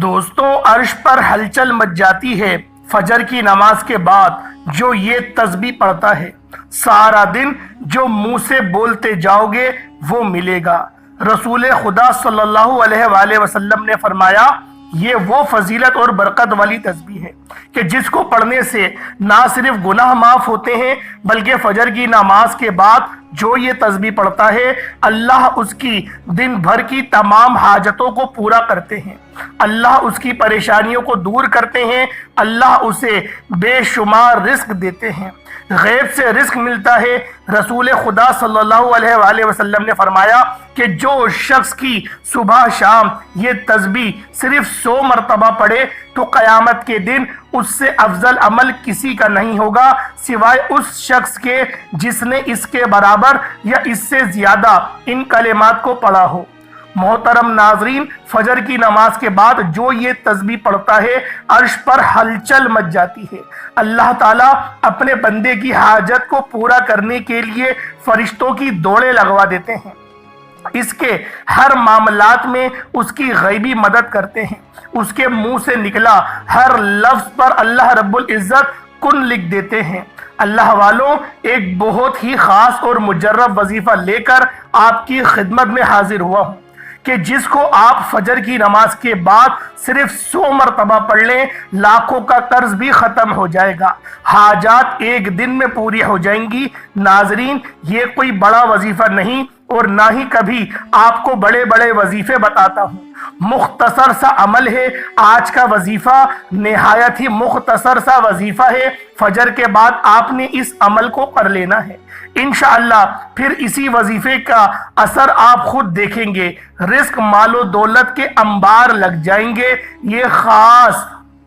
دوستوں، عرش پر ہلچل مچ جاتی ہے فجر کی نماز کے بعد جو یہ تسبیح پڑھتا ہے۔ سارا دن جو منہ سے بولتے جاؤ گے وہ ملے گا۔ رسول خدا صلی اللہ علیہ وآلہ وسلم نے فرمایا، یہ وہ فضیلت اور برکت والی تسبیح ہے کہ جس کو پڑھنے سے نہ صرف گناہ معاف ہوتے ہیں بلکہ فجر کی نماز کے بعد جو یہ تسبیح پڑھتا ہے اللہ اس کی دن بھر کی تمام حاجتوں کو پورا کرتے ہیں، اللہ اس کی پریشانیوں کو دور کرتے ہیں، اللہ اسے بے شمار رزق دیتے ہیں، غیب سے رزق ملتا ہے۔ رسول خدا صلی اللہ علیہ وآلہ وسلم نے فرمایا کہ جو شخص کی صبح شام یہ تسبیح صرف 100 مرتبہ پڑھے تو قیامت کے دن اس سے افضل عمل کسی کا نہیں ہوگا سوائے اس شخص کے جس نے اس کے برابر یا اس سے زیادہ ان کلمات کو پڑھا ہو۔ محترم ناظرین، فجر کی نماز کے بعد جو یہ تسبیح پڑھتا ہے عرش پر ہلچل مچ جاتی ہے۔ اللہ تعالیٰ اپنے بندے کی حاجت کو پورا کرنے کے لیے فرشتوں کی دوڑیں لگوا دیتے ہیں، اس کے ہر معاملات میں اس کی غیبی مدد کرتے ہیں، اس کے منہ سے نکلا ہر لفظ پر اللہ رب العزت کن لکھ دیتے ہیں۔ اللہ والوں، ایک بہت ہی خاص اور مجرب وظیفہ لے کر آپ کی خدمت میں حاضر ہوا ہوں کہ جس کو آپ فجر کی نماز کے بعد صرف 100 مرتبہ پڑھ لیں لاکھوں کا قرض بھی ختم ہو جائے گا، حاجات ایک دن میں پوری ہو جائیں گی۔ ناظرین، یہ کوئی بڑا وظیفہ نہیں اور نہ ہی کبھی آپ کو بڑے بڑے وظیفے بتاتا ہوں، مختصر سا عمل ہے۔ آج کا وظیفہ نہایت ہی مختصر سا وظیفہ ہے، فجر کے بعد آپ نے اس عمل کو کر لینا ہے، انشاءاللہ پھر اسی وظیفے کا اثر آپ خود دیکھیں گے، رزق مال و دولت کے انبار لگ جائیں گے۔ یہ خاص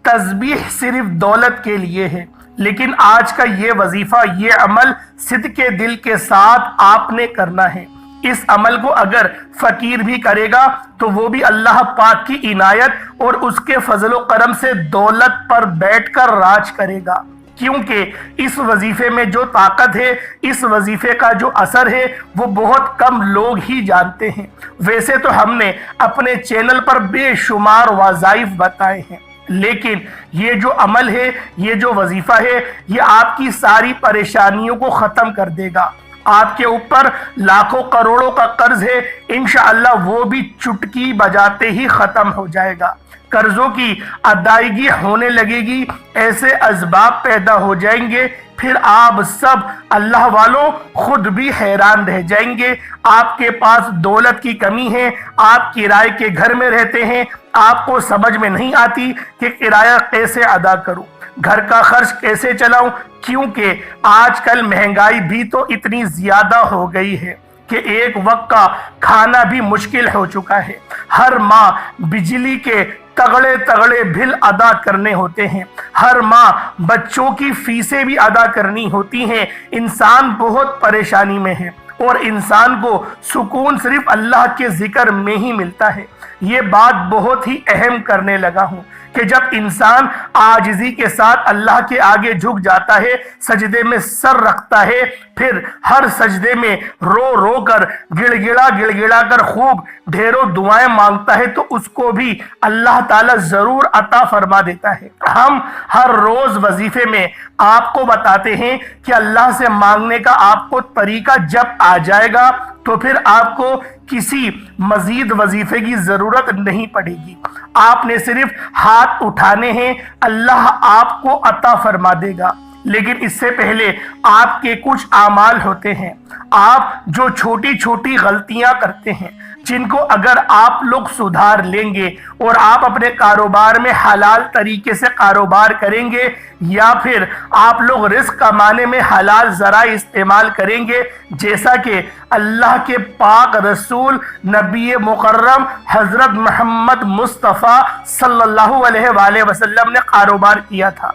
تسبیح صرف دولت کے لیے ہے، لیکن آج کا یہ وظیفہ، یہ عمل صدقے دل کے ساتھ آپ نے کرنا ہے۔ اس عمل کو اگر فقیر بھی کرے گا تو وہ بھی اللہ پاک کی عنایت اور اس کے فضل و کرم سے دولت پر بیٹھ کر راج کرے گا، کیونکہ اس وظیفے میں جو طاقت ہے، اس وظیفے کا جو اثر ہے وہ بہت کم لوگ ہی جانتے ہیں۔ ویسے تو ہم نے اپنے چینل پر بے شمار وظائف بتائے ہیں، لیکن یہ جو عمل ہے، یہ جو وظیفہ ہے، یہ آپ کی ساری پریشانیوں کو ختم کر دے گا۔ آپ کے اوپر لاکھوں کروڑوں کا قرض ہے، انشاءاللہ وہ بھی چٹکی بجاتے ہی ختم ہو جائے گا۔ قرضوں کی ادائیگی ہونے لگے گی، ایسے اسباب پیدا ہو جائیں گے، پھر آپ سب اللہ والوں خود بھی حیران رہ جائیں گے۔ آپ کے پاس دولت کی کمی ہے، آپ کرائے کے گھر میں رہتے ہیں، آپ کو سمجھ میں نہیں آتی کہ کرایہ کیسے ادا کروں، گھر کا خرچ کیسے چلاؤں، کیونکہ آج کل مہنگائی بھی تو اتنی زیادہ ہو گئی ہے کہ ایک وقت کا کھانا بھی مشکل ہو چکا ہے۔ ہر ماہ بجلی کے تگڑے تگڑے بل ادا کرنے ہوتے ہیں، ہر ماہ بچوں کی فیسیں بھی ادا کرنی ہوتی ہیں۔ انسان بہت پریشانی میں ہے اور انسان کو سکون صرف اللہ کے ذکر میں ہی ملتا ہے۔ یہ بات بہت ہی اہم کرنے لگا ہوں کہ جب انسان عاجزی کے ساتھ اللہ کے آگے جھک جاتا ہے، سجدے میں سر رکھتا ہے، پھر ہر سجدے میں رو رو کر گڑ گڑا کر خوب ڈھیروں دعائیں مانگتا ہے تو اس کو بھی اللہ تعالیٰ ضرور عطا فرما دیتا ہے۔ ہم ہر روز وظیفے میں آپ کو بتاتے ہیں کہ اللہ سے مانگنے کا آپ کو طریقہ جب آ جائے گا تو پھر آپ کو کسی مزید وظیفے کی ضرورت نہیں پڑے گی، آپ نے صرف ہاتھ اٹھانے ہیں، اللہ آپ کو عطا فرما دے گا۔ لیکن اس سے پہلے آپ کے کچھ اعمال ہوتے ہیں، آپ جو چھوٹی چھوٹی غلطیاں کرتے ہیں، جن کو اگر آپ لوگ سدھار لیں گے اور آپ اپنے کاروبار میں حلال طریقے سے کاروبار کریں گے، یا پھر آپ لوگ رزق کمانے میں حلال ذرائع استعمال کریں گے، جیسا کہ اللہ کے پاک رسول نبی مکرم حضرت محمد مصطفیٰ صلی اللہ علیہ وآلہ وسلم نے کاروبار کیا تھا،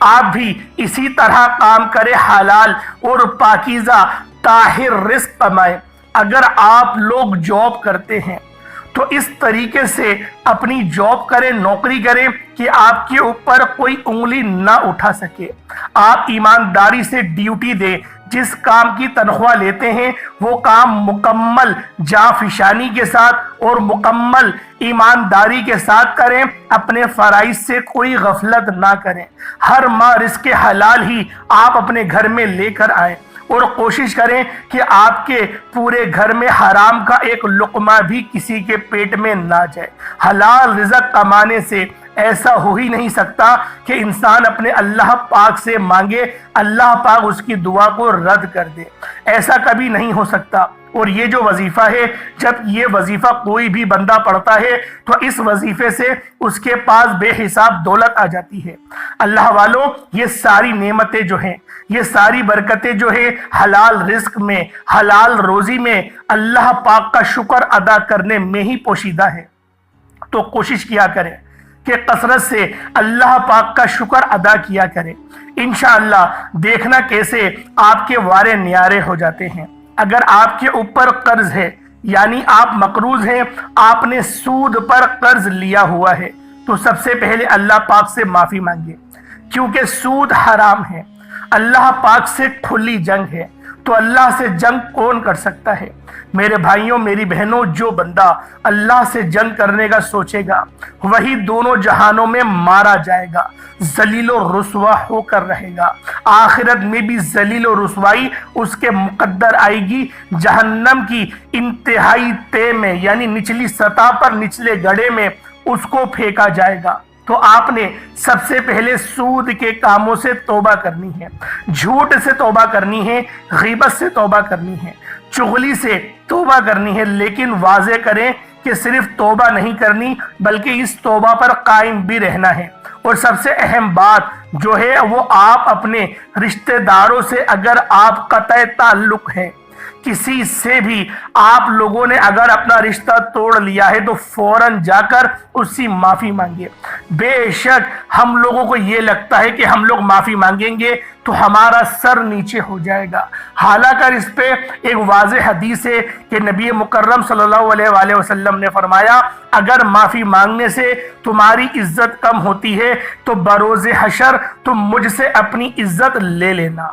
آپ بھی اسی طرح کام کریں، حلال اور پاکیزہ طاہر رزق کمائیں۔ اگر آپ لوگ جاب کرتے ہیں تو اس طریقے سے اپنی جاب کریں، نوکری کریں کہ آپ کے اوپر کوئی انگلی نہ اٹھا سکے، آپ ایمانداری سے ڈیوٹی دیں، جس کام کی تنخواہ لیتے ہیں وہ کام مکمل جانفشانی کے ساتھ اور مکمل ایمانداری کے ساتھ کریں، اپنے فرائض سے کوئی غفلت نہ کریں، ہر ماہ رزق حلال ہی آپ اپنے گھر میں لے کر آئیں، اور کوشش کریں کہ آپ کے پورے گھر میں حرام کا ایک لقمہ بھی کسی کے پیٹ میں نہ جائے۔ حلال رزق کمانے سے ایسا ہو ہی نہیں سکتا کہ انسان اپنے اللہ پاک سے مانگے، اللہ پاک اس کی دعا کو رد کر دے، ایسا کبھی نہیں ہو سکتا۔ اور یہ جو وظیفہ ہے، جب یہ وظیفہ کوئی بھی بندہ پڑھتا ہے تو اس وظیفے سے اس کے پاس بے حساب دولت آ جاتی ہے۔ اللہ والوں، یہ ساری نعمتیں جو ہیں، یہ ساری برکتیں جو ہے حلال رزق میں، حلال روزی میں، اللہ پاک کا شکر ادا کرنے میں ہی پوشیدہ ہے۔ تو کوشش کیا کریں کہ کثرت سے اللہ پاک کا شکر ادا کیا کریں۔ انشاءاللہ دیکھنا کیسے آپ کے وارے نیارے ہو جاتے ہیں۔ اگر آپ کے اوپر قرض ہے، یعنی آپ مقروض ہیں، آپ نے سود پر قرض لیا ہوا ہے، تو سب سے پہلے اللہ پاک سے معافی مانگے، کیونکہ سود حرام ہے، اللہ پاک سے کھلی جنگ ہے۔ تو اللہ سے جنگ کون کر سکتا ہے؟ میرے بھائیوں، میری بہنوں، جو بندہ اللہ سے جنگ کرنے کا سوچے گا وہی دونوں جہانوں میں مارا جائے گا، ذلیل و رسوا ہو کر رہے گا، آخرت میں بھی ذلیل و رسوائی اس کے مقدر آئے گی، جہنم کی انتہائی تہ میں، یعنی نچلی سطح پر، نچلے گڑھے میں اس کو پھینکا جائے گا۔ تو آپ نے سب سے پہلے سود کے کاموں سے توبہ کرنی ہے، جھوٹ سے توبہ کرنی ہے، غیبت سے توبہ کرنی ہے، چغلی سے توبہ کرنی ہے، لیکن واضح کریں کہ صرف توبہ نہیں کرنی بلکہ اس توبہ پر قائم بھی رہنا ہے۔ اور سب سے اہم بات جو ہے وہ آپ اپنے رشتہ داروں سے، اگر آپ قطع تعلق ہیں، کسی سے بھی آپ لوگوں نے اگر اپنا رشتہ توڑ لیا ہے تو فوراً جا کر اس سے معافی مانگے۔ بے شک ہم لوگوں کو یہ لگتا ہے کہ ہم لوگ معافی مانگیں گے تو ہمارا سر نیچے ہو جائے گا، حالانکہ اس پہ ایک واضح حدیث ہے کہ نبی مکرم صلی اللہ علیہ وآلہ وسلم نے فرمایا، اگر معافی مانگنے سے تمہاری عزت کم ہوتی ہے تو بروز حشر تم مجھ سے اپنی عزت لے لینا۔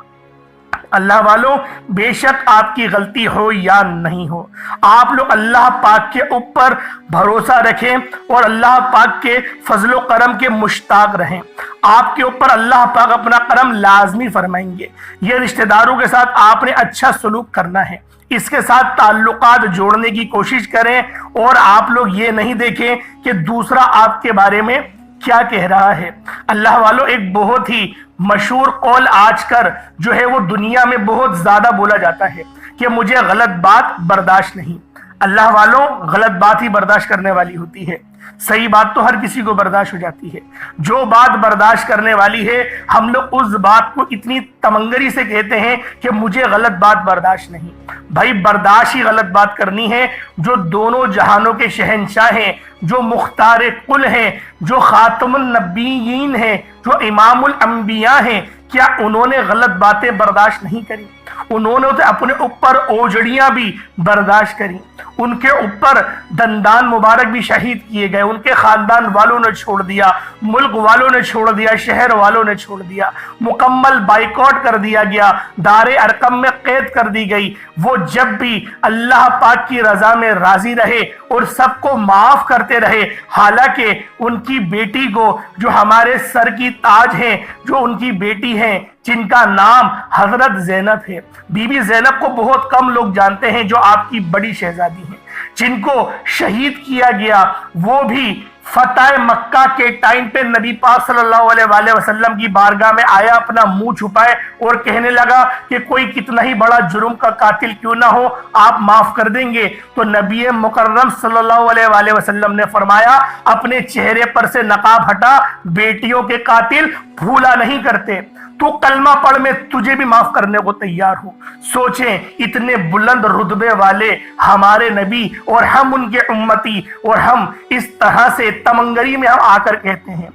اللہ والوں، بے شک آپ کی غلطی ہو یا نہیں ہو، آپ لوگ اللہ پاک کے اوپر بھروسہ رکھیں اور اللہ پاک کے فضل و کرم کے مشتاق رہیں۔ آپ کے اوپر اللہ پاک اپنا کرم لازمی فرمائیں گے۔ یہ رشتہ داروں کے ساتھ آپ نے اچھا سلوک کرنا ہے، اس کے ساتھ تعلقات جوڑنے کی کوشش کریں، اور آپ لوگ یہ نہیں دیکھیں کہ دوسرا آپ کے بارے میں کیا کہہ رہا ہے۔ اللہ والوں، ایک بہت ہی مشہور قول آج کل جو ہے وہ دنیا میں بہت زیادہ بولا جاتا ہے کہ مجھے غلط بات برداشت نہیں۔ اللہ والوں، غلط بات ہی برداشت کرنے والی ہوتی ہے، صحیح بات تو ہر کسی کو برداشت ہو جاتی ہے۔ جو بات برداشت کرنے والی ہے، ہم لوگ اس بات کو اتنی تمنگری سے کہتے ہیں کہ مجھے غلط بات برداشت نہیں۔ بھائی برداشت ہی غلط بات کرنی ہے۔ جو دونوں جہانوں کے شہنشاہ ہیں، جو مختار کل ہیں، جو خاتم النبیین ہیں، جو امام الانبیاء ہیں، کیا انہوں نے غلط باتیں برداشت نہیں کری؟ انہوں نے تو اپنے اوپر اوجڑیاں بھی برداشت کری، ان کے اوپر دندان مبارک بھی شہید کیے گئے، ان کے خاندان والوں نے چھوڑ دیا، ملک والوں نے چھوڑ دیا، شہر والوں نے چھوڑ دیا، مکمل بائیکاٹ کر دیا گیا، دار ارقم میں قید کر دی گئی۔ وہ جب بھی اللہ پاک کی رضا میں راضی رہے اور سب کو معاف کرتے رہے، حالانکہ ان کی بیٹی کو، جو ہمارے سر کی تاج ہیں، جو ان کی بیٹی ہیں جن کا نام حضرت زینب ہے، بی بی زینب کو بہت کم لوگ جانتے ہیں، جو آپ کی بڑی شہزادی ہیں، جن کو شہید کیا گیا، وہ بھی فتح مکہ کے ٹائم پہ نبی پاک صلی اللہ علیہ وآلہ وسلم کی بارگاہ میں آیا، اپنا منہ چھپائے اور کہنے لگا کہ کوئی کتنا ہی بڑا جرم کا قاتل کیوں نہ ہو، آپ معاف کر دیں گے۔ تو نبی مکرم صلی اللہ علیہ وآلہ وسلم نے فرمایا، اپنے چہرے پر سے نقاب ہٹا، بیٹیوں کے قاتل بھولا نہیں کرتے، تو کلمہ پڑھ میں تجھے بھی معاف کرنے کو تیار ہوں۔ سوچیں، اتنے بلند رتبے والے ہمارے نبی اور ہم ان کے امتی، اور ہم اس طرح سے تمنگری میں ہم آ کر کہتے ہیں،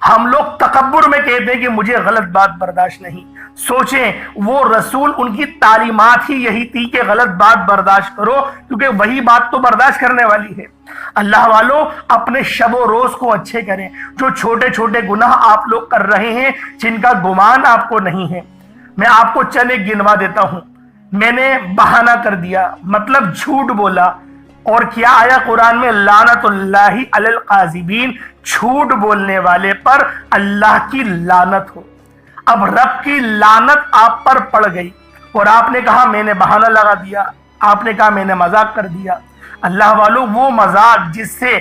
ہم لوگ تکبر میں کہتے ہیں کہ مجھے غلط بات برداشت نہیں۔ سوچیں، وہ رسول، ان کی تعلیمات ہی یہی تھی کہ غلط بات برداشت کرو، کیونکہ وہی بات تو برداشت کرنے والی ہے۔ اللہ والوں، اپنے شب و روز کو اچھے کریں۔ جو چھوٹے چھوٹے گناہ آپ لوگ کر رہے ہیں، جن کا گمان آپ کو نہیں ہے، میں آپ کو چند ایک گنوا دیتا ہوں۔ میں نے بہانہ کر دیا، مطلب جھوٹ بولا۔ اور کیا آیا قرآن میں، لعنت اللہ علی القاذبین، جھوٹ بولنے والے پر اللہ کی لعنت ہو۔ اب رب کی لعنت آپ پر پڑ گئی اور آپ نے کہا میں نے بہانہ لگا دیا، آپ نے کہا میں نے مذاق کر دیا۔ اللہ والوں، وہ مذاق جس سے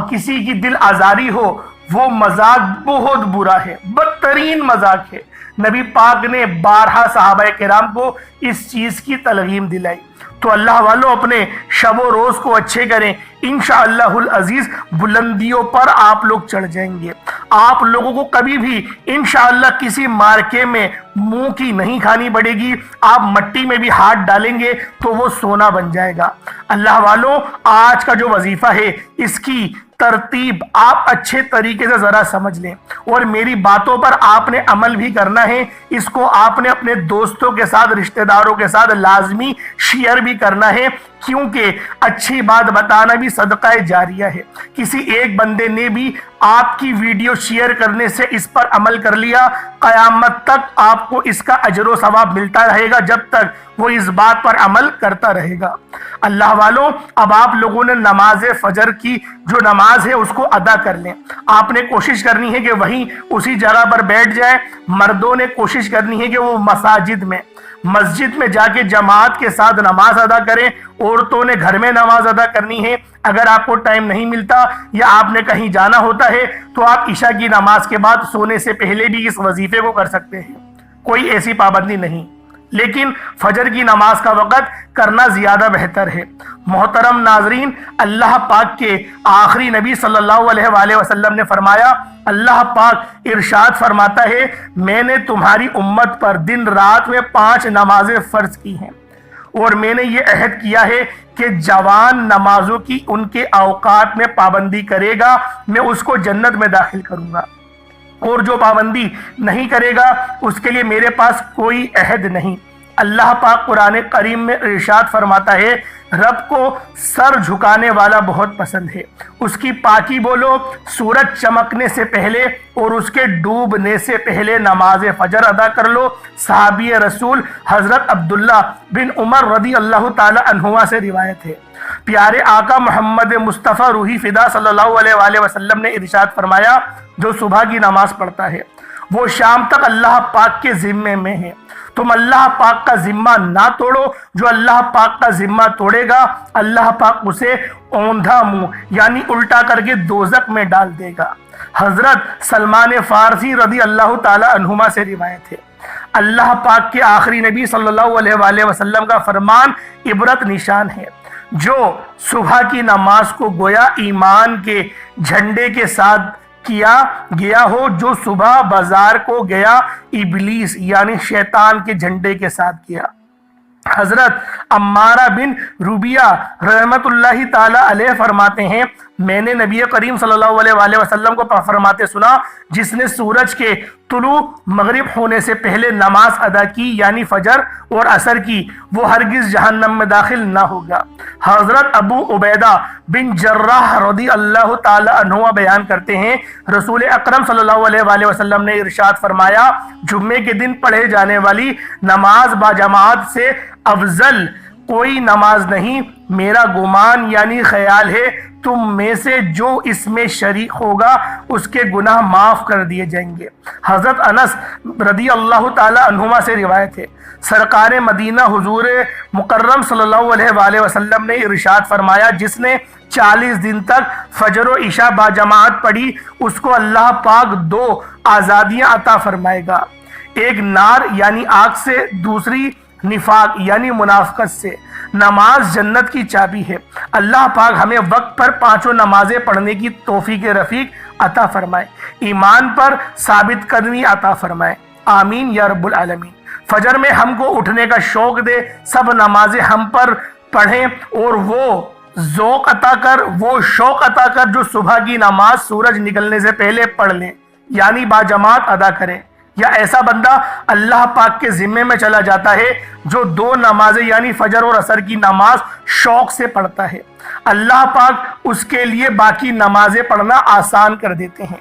کسی کی دل آزاری ہو، وہ مذاق بہت برا ہے، بدترین مذاق ہے۔ نبی پاک نے بارہا صحابہ کرام کو اس چیز کی تلقین دلائی۔ تو اللہ والوں، اپنے شب و روز کو اچھے کریں، انشاءاللہ العزیز بلندیوں پر آپ لوگ چڑھ جائیں گے۔ آپ لوگوں کو کبھی بھی انشاءاللہ کسی مارکے میں منہ کی نہیں کھانی پڑے گی۔ آپ مٹی میں بھی ہاتھ ڈالیں گے تو وہ سونا بن جائے گا۔ اللہ والوں، آج کا جو وظیفہ ہے اس کی ترتیب آپ اچھے طریقے سے ذرا سمجھ لیں، اور میری باتوں پر آپ نے عمل بھی کرنا ہے۔ اس کو آپ نے اپنے دوستوں کے ساتھ، رشتہ داروں کے ساتھ لازمی شیئر بھی کرنا ہے، کیونکہ اچھی بات بتانا بھی صدقہ جاریہ ہے۔ کسی ایک بندے نے بھی آپ کی ویڈیو شیئر کرنے سے اس پر عمل کر لیا، قیامت تک آپ کو اس کا اجر و ثواب ملتا رہے گا، جب تک وہ اس بات پر عمل کرتا رہے گا۔ اللہ والوں، اب آپ لوگوں نے نماز فجر کی جو نماز ہے اس کو ادا کر لیں۔ آپ نے کوشش کرنی ہے کہ وہیں اسی جگہ پر بیٹھ جائیں۔ مردوں نے کوشش کرنی ہے کہ وہ مسجد میں جا کے جماعت کے ساتھ نماز ادا کریں۔ عورتوں نے گھر میں نماز ادا کرنی ہے۔ اگر آپ کو ٹائم نہیں ملتا یا آپ نے کہیں جانا ہوتا ہے تو آپ عشاء کی نماز کے بعد سونے سے پہلے بھی اس وظیفے کو کر سکتے ہیں، کوئی ایسی پابندی نہیں، لیکن فجر کی نماز کا وقت کرنا زیادہ بہتر ہے۔ محترم ناظرین، اللہ پاک کے آخری نبی صلی اللہ علیہ وآلہ وسلم نے فرمایا، اللہ پاک ارشاد فرماتا ہے، میں نے تمہاری امت پر دن رات میں 5 نمازیں فرض کی ہیں، اور میں نے یہ عہد کیا ہے کہ جوان نمازوں کی ان کے اوقات میں پابندی کرے گا، میں اس کو جنت میں داخل کروں گا، اور جو پابندی نہیں کرے گا اس کے لیے میرے پاس کوئی عہد نہیں۔ اللہ پاک قرآن کریم میں ارشاد فرماتا ہے، رب کو سر جھکانے والا بہت پسند ہے، اس کی پاکی بولو، سورج چمکنے سے پہلے اور اس کے ڈوبنے سے پہلے نماز فجر ادا کر لو۔ صحابی رسول حضرت عبداللہ بن عمر رضی اللہ تعالی عنہما سے روایت ہے، پیارے آقا محمد مصطفیٰ روحی فدا صلی اللہ علیہ وآلہ وسلم نے ارشاد فرمایا، جو صبح کی نماز پڑھتا ہے وہ شام تک اللہ پاک کے ذمے میں ہے۔ تم اللہ پاک کا ذمہ نہ توڑو، جو اللہ پاک کا ذمہ توڑے گا اللہ پاک اسے اوندھا منہ یعنی الٹا کر کے دوزخ میں ڈال دے گا۔ حضرت سلمان فارسی رضی اللہ تعالی عنہما سے روایت ہے، اللہ پاک کے آخری نبی صلی اللہ علیہ وآلہ وسلم کا فرمان عبرت نشان ہے، جو صبح کی نماز کو گویا ایمان کے جھنڈے کے ساتھ کیا گیا ہو، جو صبح بازار کو گیا ابلیس یعنی شیطان کے جھنڈے کے ساتھ کیا۔ حضرت عمارہ بن ربیعہ رحمت اللہ تعالی علیہ فرماتے ہیں، میں نے نبی کریم صلی اللہ علیہ وآلہ وسلم کو فرماتے سنا، جس نے سورج کے طلوع مغرب ہونے سے پہلے نماز ادا کی یعنی فجر اور عصر کی، وہ ہرگز جہنم میں داخل نہ ہوگا۔ حضرت ابو عبیدہ بن جراح رضی اللہ تعالی عنہ بیان کرتے ہیں، رسول اکرم صلی اللہ علیہ وآلہ وسلم نے ارشاد فرمایا، جمعے کے دن پڑھے جانے والی نماز با جماعت سے افضل کوئی نماز نہیں۔ میرا گمان یعنی خیال ہے تم میں سے جو اس میں شریک ہوگا اس کے گناہ معاف کر دیے جائیں گے۔ حضرت انس رضی اللہ تعالی عنہما سے روایت ہے، سرکار مدینہ حضور مکرم صلی اللہ علیہ وآلہ وسلم نے ارشاد فرمایا، جس نے 40 دن تک فجر و عشاء با جماعت پڑھی اس کو اللہ پاک 2 آزادیاں عطا فرمائے گا، ایک نار یعنی آگ سے، دوسری نفاق یعنی منافقت سے۔ نماز جنت کی چابی ہے۔ اللہ پاک ہمیں وقت پر 5 نمازیں پڑھنے کی توفیق رفیق عطا فرمائے، ایمان پر ثابت قدمی عطا فرمائے، آمین یا رب العالمین۔ فجر میں ہم کو اٹھنے کا شوق دے، سب نمازیں ہم پر پڑھیں، اور وہ ذوق عطا کر، وہ شوق عطا کر جو صبح کی نماز سورج نکلنے سے پہلے پڑھ لیں یعنی با جماعت ادا کریں۔ یا ایسا بندہ اللہ پاک کے ذمے میں چلا جاتا ہے جو 2 نمازیں یعنی فجر اور عصر کی نماز شوق سے پڑھتا ہے، اللہ پاک اس کے لیے باقی نمازیں پڑھنا آسان کر دیتے ہیں۔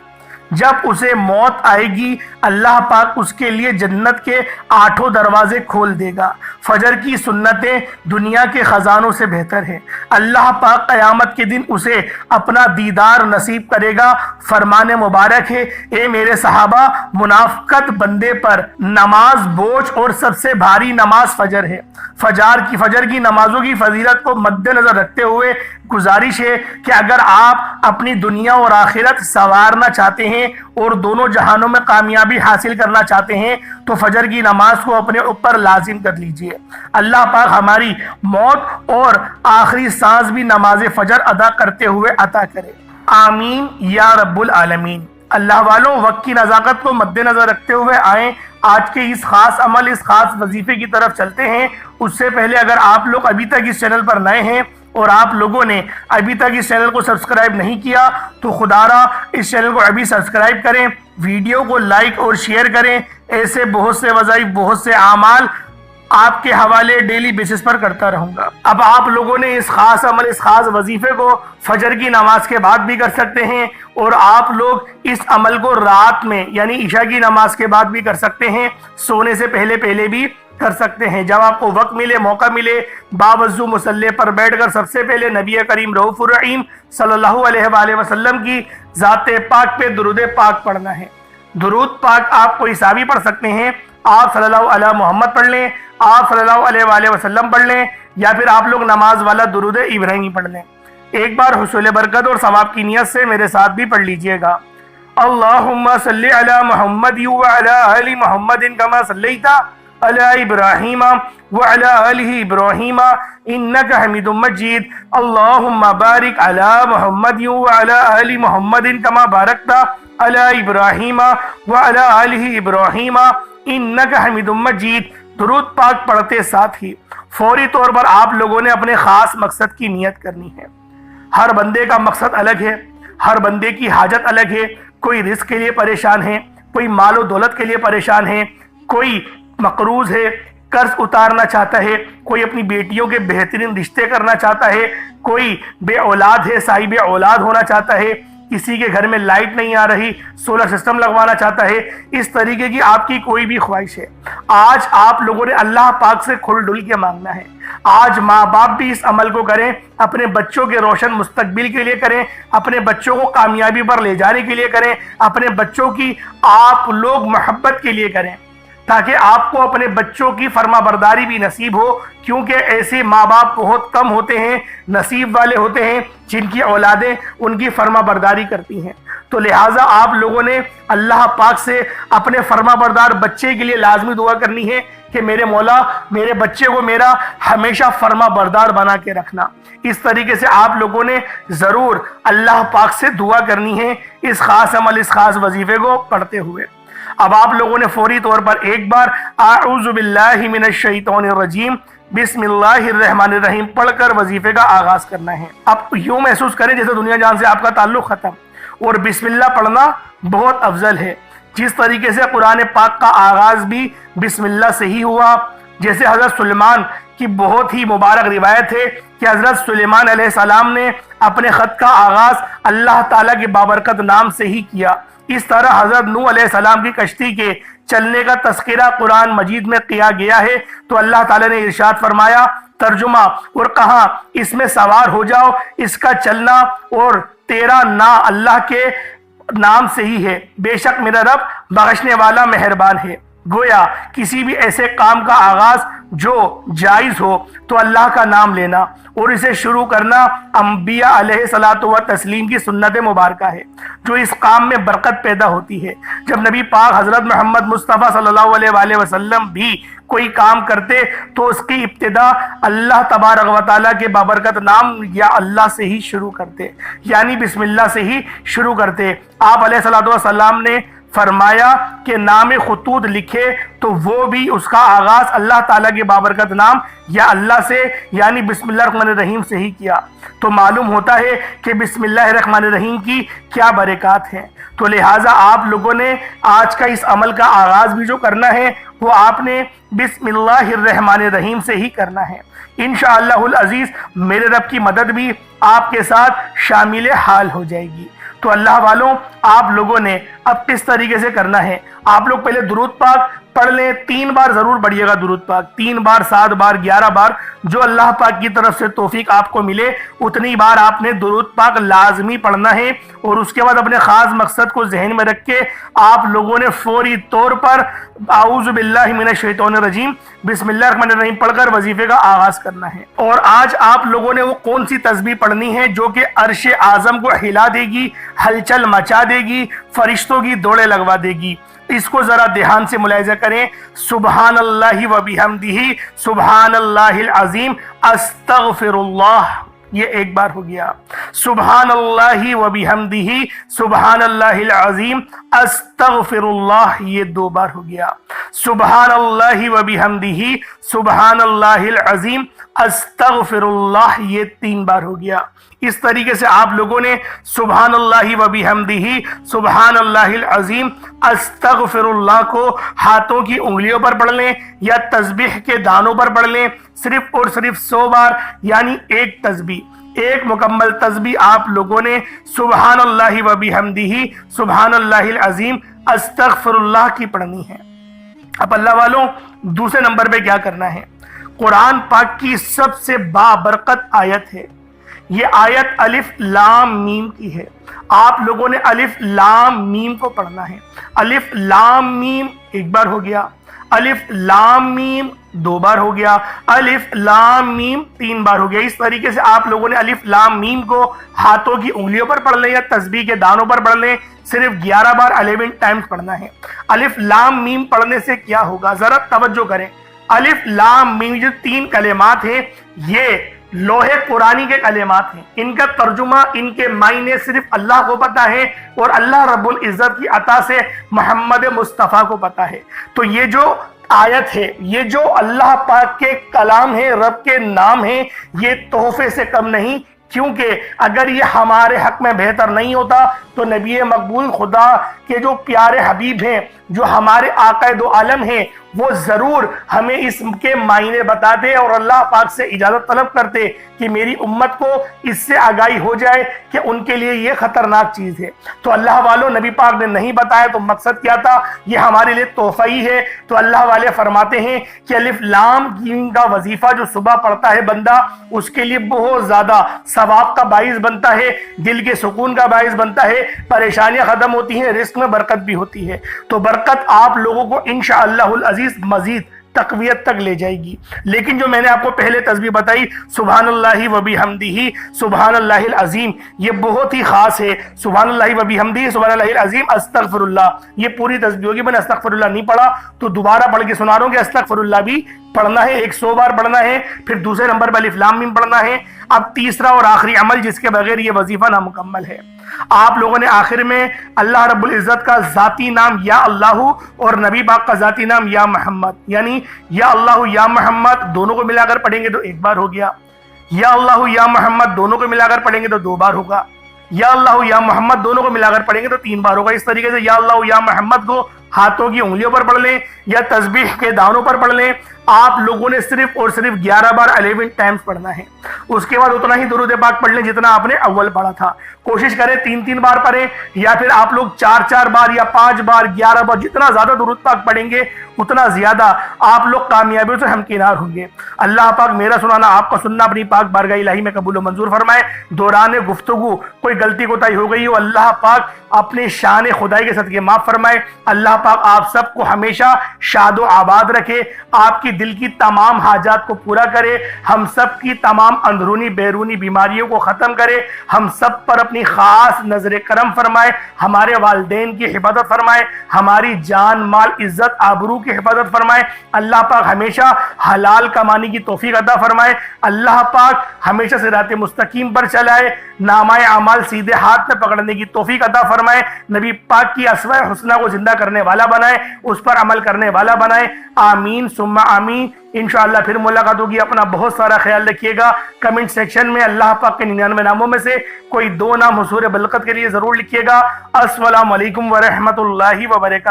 جب اسے موت آئے گی اللہ پاک اس کے لیے جنت کے 8 دروازے کھول دے گا۔ فجر کی سنتیں دنیا کے خزانوں سے بہتر ہیں۔ اللہ پاک قیامت کے دن اسے اپنا دیدار نصیب کرے گا۔ فرمان مبارک ہے، اے میرے صحابہ، منافقت بندے پر نماز بوجھ اور سب سے بھاری نماز فجر ہے۔ فجر کی نمازوں کی فضیلت کو مد نظر رکھتے ہوئے گزارش ہے کہ اگر آپ اپنی دنیا اور آخرت سنوارنا چاہتے ہیں اور دونوں جہانوں میں کامیابی حاصل کرنا چاہتے ہیں تو فجر کی نماز کو اپنے اوپر لازم کر لیجئے۔ اللہ پاک ہماری موت اور آخری سانس بھی نماز فجر ادا کرتے ہوئے عطا کرے، آمین یا رب العالمین۔ اللہ والوں، وقت کی نزاکت کو مد نظر رکھتے ہوئے آئیں آج کے اس خاص عمل، اس خاص وظیفے کی طرف چلتے ہیں۔ اس سے پہلے اگر آپ لوگ ابھی تک اس چینل پر نئے ہیں اور آپ لوگوں نے ابھی تک اس چینل کو سبسکرائب نہیں کیا تو خدا را اس چینل کو ابھی سبسکرائب کریں، ویڈیو کو لائک اور شیئر کریں۔ ایسے بہت سے وظائف، بہت سے اعمال آپ کے حوالے ڈیلی بیسس پر کرتا رہوں گا۔ اب آپ لوگوں نے اس خاص عمل، اس خاص وظیفے کو فجر کی نماز کے بعد بھی کر سکتے ہیں، اور آپ لوگ اس عمل کو رات میں یعنی عشاء کی نماز کے بعد بھی کر سکتے ہیں، سونے سے پہلے بھی کر سکتے ہیں۔ جب آپ کو وقت ملے، موقع ملے، باوضو مصلی پر بیٹھ کر سب سے پہلے نبی کریم رؤوف الرحیم صلی اللہ علیہ وآلہ وسلم کی ذات پاک پہ درود پاک پڑھنا ہے۔ درود پاک آپ کوئی سا بھی پڑھ سکتے ہیں، آپ صلی اللہ علیہ محمد پڑھ لیں، آپ صلی اللہ علیہ وآلہ وسلم پڑھ لیں، یا پھر آپ لوگ نماز والا درود ابراہیمی پڑھ لیں۔ ایک بار حصول برکت اور ثواب کی نیت سے میرے ساتھ بھی پڑھ لیجئے گا۔ اللہم صلی علی محمد وعلی آل محمد کما صلیت علی ابراہیم وعلی آل ابراہیم انک حمید مجید۔ اللہم بارک علی محمد وعلی آل محمد کما بارکت علی ابراہیم وعلی آل ابراہیم انک حمید مجید۔ درود پاک پڑھتے ساتھ ہی فوری طور پر آپ لوگوں نے اپنے خاص مقصد کی نیت کرنی ہے۔ ہر بندے کا مقصد الگ ہے، ہر بندے کی حاجت الگ ہے۔ کوئی رزق کے لیے پریشان ہے، کوئی مال و دولت کے لیے پریشان ہے، کوئی مقروض ہے، قرض اتارنا چاہتا ہے، کوئی اپنی بیٹیوں کے بہترین رشتے کرنا چاہتا ہے، کوئی بے اولاد ہے، صاحب اولاد ہونا چاہتا ہے، کسی کے گھر میں لائٹ نہیں آ رہی، سولر سسٹم لگوانا چاہتا ہے۔ اس طریقے کی آپ کی کوئی بھی خواہش ہے، آج آپ لوگوں نے اللہ پاک سے کھل ڈل کے مانگنا ہے۔ آج ماں باپ بھی اس عمل کو کریں، اپنے بچوں کے روشن مستقبل کے لیے کریں، اپنے بچوں کو کامیابی پر لے جانے کے لیے کریں، اپنے بچوں کی آپ لوگ محبت کے لیے کریں، تاکہ آپ کو اپنے بچوں کی فرما برداری بھی نصیب ہو، کیونکہ ایسے ماں باپ بہت کم ہوتے ہیں، نصیب والے ہوتے ہیں جن کی اولادیں ان کی فرما برداری کرتی ہیں۔ تو لہٰذا آپ لوگوں نے اللہ پاک سے اپنے فرما بردار بچے کے لیے لازمی دعا کرنی ہے کہ میرے مولا میرے بچے کو میرا ہمیشہ فرما بردار بنا کے رکھنا۔ اس طریقے سے آپ لوگوں نے ضرور اللہ پاک سے دعا کرنی ہے اس خاص عمل، اس خاص وظیفے کو پڑھتے ہوئے۔ اب آپ لوگوں نے فوری طور پر ایک بار اعوذ باللہ من الشیطان الرجیم بسم اللہ الرحمن الرحیم پڑھ کر وظیفے کا آغاز کرنا ہے۔ اب یوں محسوس کریں جیسے دنیا جان سے آپ کا تعلق ختم، اور بسم اللہ پڑھنا بہت افضل ہے۔ جس طریقے سے قرآن پاک کا آغاز بھی بسم اللہ سے ہی ہوا، جیسے حضرت سلیمان کی بہت ہی مبارک روایت ہے کہ حضرت سلیمان علیہ السلام نے اپنے خط کا آغاز اللہ تعالیٰ کے بابرکت نام سے ہی کیا۔ اس طرح حضرت نوح علیہ السلام کی کشتی کے چلنے کا تذکرہ قرآن مجید میں کیا گیا ہے، تو اللہ تعالیٰ نے ارشاد فرمایا، ترجمہ اور کہا، اس میں سوار ہو جاؤ، اس کا چلنا اور تیرا نا اللہ کے نام سے ہی ہے، بے شک میرا رب بخشنے والا مہربان ہے۔ گویا کسی بھی ایسے کام کا آغاز جو جائز ہو تو اللہ کا نام لینا اور اسے شروع کرنا انبیاء علیہ الصلوۃ والتسلیم کی سنت مبارکہ ہے، جو اس کام میں برکت پیدا ہوتی ہے۔ جب نبی پاک حضرت محمد مصطفیٰ صلی اللہ علیہ وآلہ وسلم بھی کوئی کام کرتے تو اس کی ابتدا اللہ تبارک و تعالیٰ کے بابرکت نام یا اللہ سے ہی شروع کرتے، یعنی بسم اللہ سے ہی شروع کرتے۔ آپ علیہ الصلوۃ والسلام نے فرمایا کہ نام خطوط لکھے تو وہ بھی اس کا آغاز اللہ تعالیٰ کے بابرکت نام یا اللہ سے یعنی بسم اللہ الرحمن الرحیم سے ہی کیا، تو معلوم ہوتا ہے کہ بسم اللہ الرحمن الرحیم کی کیا برکات ہیں۔ تو لہٰذا آپ لوگوں نے آج کا اس عمل کا آغاز بھی جو کرنا ہے وہ آپ نے بسم اللہ الرحمن الرحیم سے ہی کرنا ہے۔ انشاءاللہ العزیز میرے رب کی مدد بھی آپ کے ساتھ شامل حال ہو جائے گی۔ تو اللہ والوں آپ لوگوں نے اب کس طریقے سے کرنا ہے، آپ لوگ پہلے درود پاک پڑھ لیں، 3 بار ضرور پڑھیے گا درود پاک، 3 بار 7 بار 11 بار جو اللہ پاک کی طرف سے توفیق آپ کو ملے اتنی بار آپ نے درود پاک لازمی پڑھنا ہے۔ اور اس کے بعد اپنے خاص مقصد کو ذہن میں رکھ کے آپ لوگوں نے فوری طور پر اعوذ باللہ من الشیطان الرجیم بسم اللہ الرحمن الرحیم پڑھ کر وظیفے کا آغاز کرنا ہے۔ اور آج آپ لوگوں نے وہ کون سی تسبیح پڑھنی ہے جو کہ عرش اعظم کو ہلا دے گی، ہلچل مچا دے گی، فرشتوں کی دوڑیں لگوا دے گی۔ اس کو ذرا دھیان سے ملاحظہ کریں، سبحان اللہ و بحمدہ سبحان اللہ العظیم استغفر اللہ، یہ ایک بار ہو گیا۔ سبحان اللہ و بحمدہ سبحان اللہ العظیم استغفر اللہ، یہ 2 بار ہو گیا۔ سبحان اللہ و بحمدہ سبحان اللہ العظیم استغفر اللہ، یہ 3 بار ہو گیا۔ اس طریقے سے آپ لوگوں نے سبحان اللہ و بحمدہ سبحان اللہ العظیم استغفر اللہ کو ہاتھوں کی انگلیوں پر پڑھ لیں یا تسبیح کے دانوں پر پڑھ لیں، صرف اور صرف 100 بار، یعنی ایک تسبیح، ایک مکمل تسبیح آپ لوگوں نے سبحان اللہ و بحمدہ سبحان اللہ العظیم استغفر اللہ کی پڑھنی ہے۔ اب اللہ والوں دوسرے نمبر پہ کیا کرنا ہے، قرآن پاک کی سب سے بابرکت آیت ہے، یہ آیت الف لام میم کی ہے۔ آپ لوگوں نے الف لام میم کو پڑھنا ہے۔ الف لام میم 1 بار ہو گیا، الف لام میم 2 بار ہو گیا، الف لام میم 3 بار ہو گیا۔ اس طریقے سے آپ لوگوں نے الف لام میم کو ہاتھوں کی انگلیوں پر پڑھ لیں یا تسبیح کے دانوں پر پڑھ لیں، صرف 11 بار 11 ٹائمز پڑھنا ہے۔ الف لام میم پڑھنے سے کیا ہوگا، ذرا توجہ کریں۔ الف لام میم جو 3 کلمات ہیں یہ لوہے قرآنی کے کلمات ہیں، ان کا ترجمہ، ان کے معنی صرف اللہ کو پتا ہے اور اللہ رب العزت کی عطا سے محمد مصطفیٰ کو پتا ہے۔ تو یہ جو آیت ہے، یہ جو اللہ پاک کے کلام ہے، رب کے نام ہے، یہ تحفے سے کم نہیں، کیونکہ اگر یہ ہمارے حق میں بہتر نہیں ہوتا تو نبی مقبول خدا کے جو پیارے حبیب ہیں، جو ہمارے آقا دو عالم ہیں، وہ ضرور ہمیں اس کے معنی بتاتے اور اللہ پاک سے اجازت طلب کرتے کہ میری امت کو اس سے آگاہی ہو جائے کہ ان کے لیے یہ خطرناک چیز ہے۔ تو اللہ والوں نبی پاک نے نہیں بتایا تو مقصد کیا تھا، یہ ہمارے لیے تحفہ ہی ہے۔ تو اللہ والے فرماتے ہیں کہ الف لام میم کا وظیفہ جو صبح پڑھتا ہے بندہ، اس کے لیے بہت زیادہ ثواب کا باعث بنتا ہے، دل کے سکون کا باعث بنتا ہے، پریشانیاں ختم ہوتی ہیں، رزق میں برکت بھی ہوتی ہے۔ تو برکت آپ لوگوں کو انشاءاللہ العزیز مزید تقویت تک لے جائے گی۔ لیکن جو میں نے آپ کو پہلے تسبیح بتائی سبحان اللہ و بحمدہ سبحان اللہ العظیم، یہ بہت ہی خاص ہے۔ سبحان اللہ و بحمدہ سبحان اللہ العظیم استغفر اللہ، یہ پوری تسبیح ہوگی۔ میں نے استغفر اللہ نہیں پڑھا تو دوبارہ پڑھ کے سنا رہا ہوں کہ استغفر اللہ بھی پڑھنا ہے، 100 بار پڑھنا ہے۔ پھر دوسرے نمبر پر الف لام میم پڑھنا ہے۔ اب تیسرا اور آخری عمل جس کے بغیر یہ وظیفہ نامکمل ہے، آپ لوگوں نے آخر میں اللہ رب العزت کا ذاتی نام یا اللہ اور نبی پاک کا ذاتی نام یا محمد، یعنی یا اللہ یا محمد دونوں کو ملا کر پڑھیں گے تو 1 بار ہو گیا، یا اللہ یا محمد دونوں کو ملا کر پڑھیں گے تو 2 بار ہوگا، یا اللہ یا محمد دونوں کو ملا کر پڑھیں گے تو 3 بار ہوگا۔ اس طریقے سے یا اللہ یا محمد کو ہاتھوں کی انگلیوں پر پڑھ لیں یا تسبیح کے دانوں پر پڑھ لیں۔ آپ لوگوں نے صرف اور صرف 11 بار 11 ٹائمز پڑھنا ہے۔ اس کے بعد اتنا ہی درود پاک پڑھ لیں جتنا آپ نے اول پڑھا تھا۔ کوشش کریں 3 بار پڑھیں یا پھر آپ لوگ 4 بار یا 5 بار 11 بار، جتنا زیادہ درود پاک پڑھیں گے اتنا زیادہ آپ لوگ کامیابیوں سے ہمکنار ہوں گے۔ اللہ پاک میرا سنانا آپ کا سننا اپنی پاک بارگاہ الہی میں قبول و منظور فرمائے۔ دوران گفتگو کوئی غلطی کوتاہی ہو گئی ہو، اللہ پاک اپنے شان خدائی کے صدقے معاف فرمائے۔ اللہ پاک آپ سب کو ہمیشہ شاد و آباد رکھے، آپ کی دل کی تمام حاجات کو پورا کرے، ہم سب کی تمام اندرونی بیرونی بیماریوں کو ختم کرے، ہم سب پر اپنی خاص نظر کرم فرمائے، ہمارے والدین کی حفاظت فرمائے، ہماری جان مال عزت آبرو کی حفاظت فرمائے۔ اللہ پاک ہمیشہ حلال کمانے کی توفیق عطا فرمائے۔ اللہ پاک ہمیشہ صراط مستقیم پر چلائے، نامہ اعمال سیدھے ہاتھ میں پکڑنے کی توفیق عطا فرمائے، نبی پاک کی اسماء حسنہ کو زندہ کرنے والا بنائے، اس پر عمل کرنے والا بنائے۔ آمین ثم آمین۔ انشاءاللہ پھر ملاقات ہوگی۔ اپنا بہت سارا خیال رکھیے گا۔ کمنٹ سیکشن میں اللہ پاک کے 99 ناموں میں سے کوئی 2 نام حضور بلغت کے لیے ضرور لکھیے گا۔ السلام علیکم ورحمۃ اللہ وبرکاتہ۔